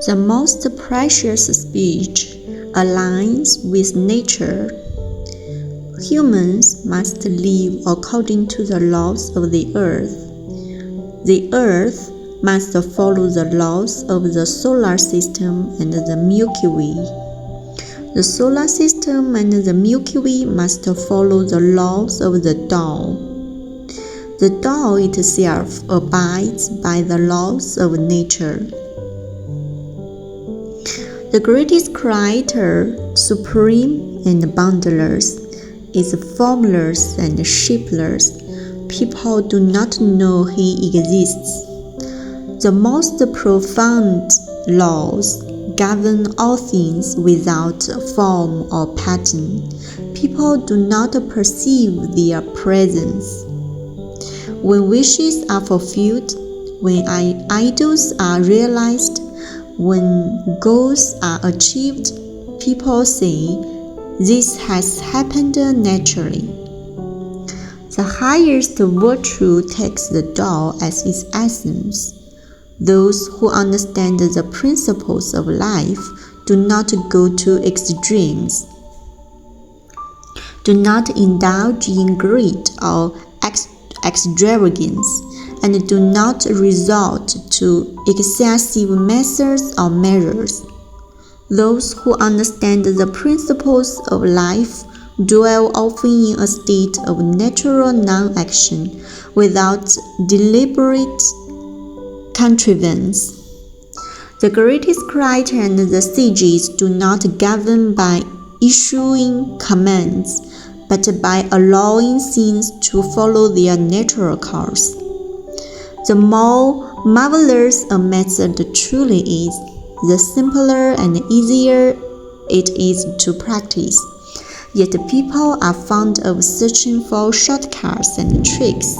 The most precious speech aligns with nature. Humans must live according to the laws of the earth. The earth must follow the laws of the solar system and the Milky Way. The solar system and the Milky Way must follow the laws of the Tao. The Tao itself abides by the laws of nature. The greatest creator, supreme and boundless, is formless and shapeless. People do not know he exists. The most profound laws govern all things without form or pattern. People do not perceive their presence. When wishes are fulfilled, when ideals are realized, when goals are achieved, people say, "This has happened naturally." The highest virtue takes the Tao as its essence. Those who understand the principles of life do not go to extremes, do not indulge in greed or extravagance, and do not resort to excessive methods or measures. Those who understand the principles of life dwell often in a state of natural non-action without deliberate contrivance. The greatest creator and the sages do not govern by issuing commands, but by allowing things to follow their natural course. The more marvelous a method truly is, the simpler and easier it is to practice. Yet people are fond of searching for shortcuts and tricks.